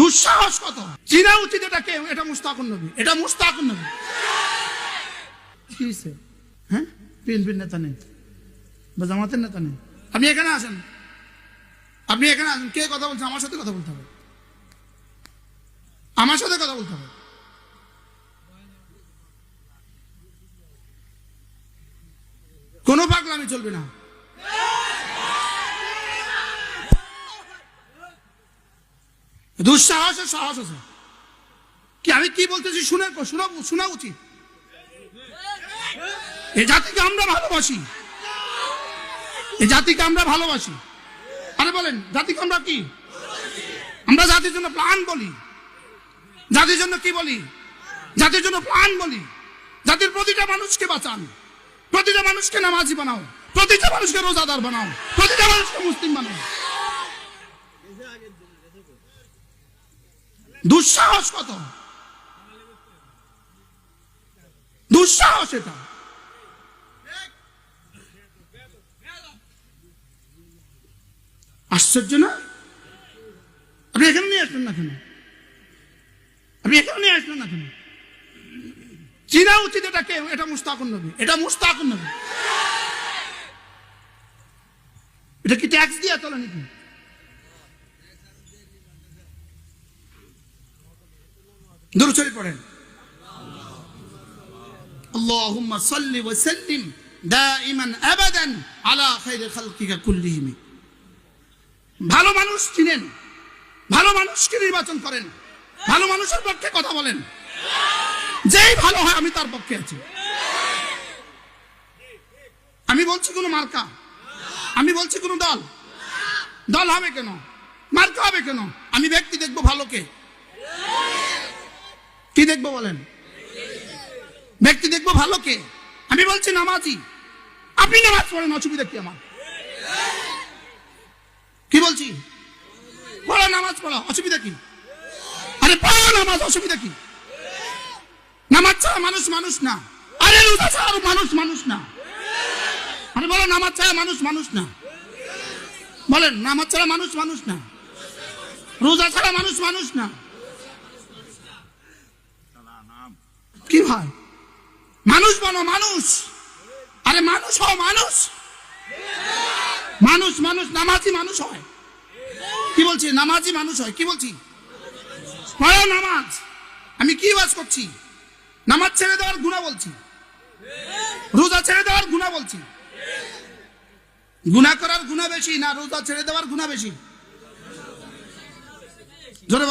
দুঃসাহস কত! চিনা উচিত এটা কে? এটা মুস্তাকুন নবী, এটা মুস্তাকুন নবী। কি হয়েছে? হ্যাঁ, বিএনপির নেতা নেই বা জামাতের নেতা নেই। আপনি এখানে আসেন, আপনি এখানে আসেন। কে কথা বলছে? আমার সাথে কথা বলতে হবে, আমার সাথে কথা বলতে হবে। কোনো পাগলামি চলবে না। দুঃসাহসের সাহস আছে কি? আমি কি বলতেছি শোনা উচিত। এই জাতিকে আমরা ভালোবাসি, এই জাতিকে আমরা ভালোবাসি। আরে বলেন, জাতিকে আমরা কি? আমরা জাতির জন্য প্রাণ বলি। জাতির জন্য কি বলি? জাতির জন্য প্রাণ বলি। জাতির প্রতিটা মানুষকে বাঁচান, প্রতিটা মানুষকে নামাজি বানাও, প্রতিটা মানুষকে রোজাদার বানাও, প্রতিটা মানুষকে মুসলিম বানাও। দুঃসাহস কত! দুঃসাহস এটা। আশ্চর্য না? আপনি এখানে নিয়ে আসলেন না কেন? আপনি এখানে নিয়ে আসলেন না কেন? চিনা উচিত এটা কে? এটা মুস্তাকুন নবী, এটা মুস্তাকুন নবী। এটা কি ট্যাক্স দিয়ে চলে নাকি? দুরূদ শরীফ পড়েন। আল্লাহুম্মা সাল্লি ওয়া সাল্লিম দাইমান আবাদান আলা খায়রি খালকিকা কুল্লিহিম। ভালো মানুষ চিনেন, ভালো মানুষকে নির্বাচন করেন, ভালো মানুষের পক্ষে কথা বলেন। যেই ভালো হয় আমি তার পক্ষে আছি। আমি বলছি কোন মার্কা, আমি বলছি কোন দল। দল হবে কেন? মার্কা হবে কেন? আমি ব্যক্তি দেখবো ভালোকে। কি দেখবো বলেন? ব্যক্তি দেখবো ভালোকে। আমি বলছি নামাজি, আপনি নামাজ পড়েন, অসুবিধা কি আমার? কি বলছি? পড়া, নামাজ পড়া, অসুবিধা কি? আরে পড়া নামাজ, অসুবিধা কি? নামাজ ছাড়া মানুষ মানুষ না। আরে রোজা ছাড়া মানুষ মানুষ না। আরে বলো, নামাজ ছাড়া মানুষ মানুষ না। বলেন, নামাজ ছাড়া মানুষ মানুষ না, রোজা ছাড়া মানুষ মানুষ না। কি ভাই, মানুষ বলো, মানুষ। আরে মানুষ হও, মানুষ মানুষ মানুষ। নামাজি মানুষ হয়। কি বলছি? নামাজি মানুষ হয়। কি বলছি? পড়ো নামাজ। আমি কি ওয়াজ করছি? নামাজ ছেড়ে দেওয়ার গুনাহ বলছি, রোজা ছেড়ে দেওয়ার গুনাহ বলছি। গুনাহ করার গুনাহ বেশি না রোজা ছেড়ে দেওয়ার গুনাহ বেশি? জোরে